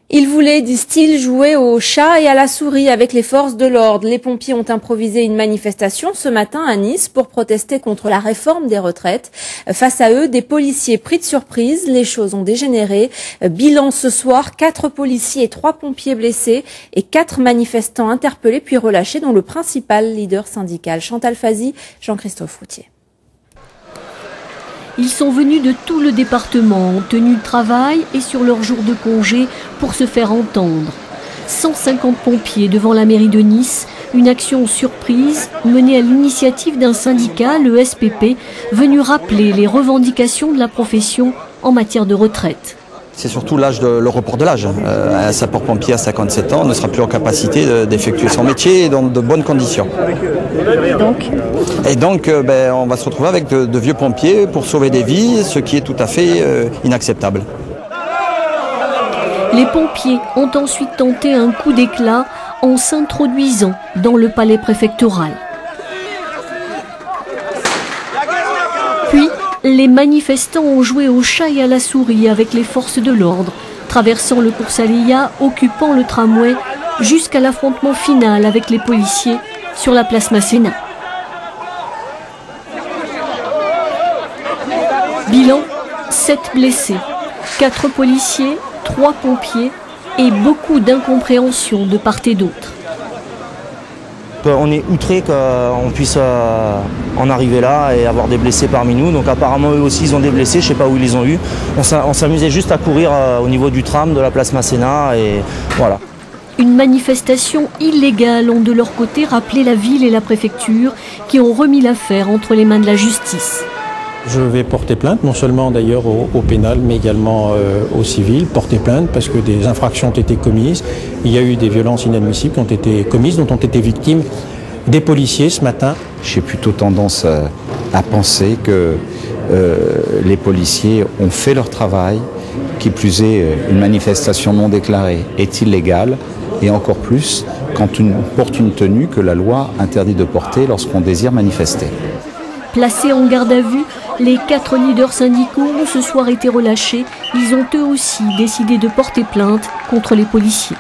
Ils voulaient, disent-ils, jouer au chat et à la souris avec les forces de l'ordre. Les pompiers ont improvisé une manifestation ce matin à Nice pour protester contre la réforme des retraites. Face à eux, des policiers pris de surprise. Les choses ont dégénéré. Bilan ce soir, 4 policiers et 3 pompiers blessés et 4 manifestants interpellés puis relâchés, dont le principal leader syndical. Chantal Fazi, Jean-Christophe Routier. Ils sont venus de tout le département, en tenue de travail et sur leur jour de congé pour se faire entendre. 150 pompiers devant la mairie de Nice, une action surprise menée à l'initiative d'un syndicat, le SPP, venu rappeler les revendications de la profession en matière de retraite. C'est surtout le report de l'âge. Un sapeur-pompier à 57 ans ne sera plus en capacité d'effectuer son métier dans de bonnes conditions. Et donc, on va se retrouver avec de vieux pompiers pour sauver des vies, ce qui est tout à fait inacceptable. Les pompiers ont ensuite tenté un coup d'éclat en s'introduisant dans le palais préfectoral. Puis, les manifestants ont joué au chat et à la souris avec les forces de l'ordre, traversant le cours Salia, occupant le tramway, jusqu'à l'affrontement final avec les policiers sur la place Masséna. Bilan, 7 blessés, 4 policiers, 3 pompiers et beaucoup d'incompréhension de part et d'autre. On est outrés qu'on puisse en arriver là et avoir des blessés parmi nous. Donc apparemment eux aussi ils ont des blessés, je ne sais pas où ils les ont eus. On s'amusait juste à courir au niveau du tram de la place Masséna et voilà. Une manifestation illégale ont de leur côté rappelé la ville et la préfecture qui ont remis l'affaire entre les mains de la justice. Je vais porter plainte, non seulement d'ailleurs au pénal, mais également au civil. Porter plainte parce que des infractions ont été commises. Il y a eu des violences inadmissibles qui ont été commises, dont ont été victimes des policiers ce matin. J'ai plutôt tendance à penser que les policiers ont fait leur travail. Qui plus est, une manifestation non déclarée est illégale. Et encore plus quand on porte une tenue que la loi interdit de porter lorsqu'on désire manifester. Placés en garde à vue, les 4 leaders syndicaux ont ce soir été relâchés. Ils ont eux aussi décidé de porter plainte contre les policiers.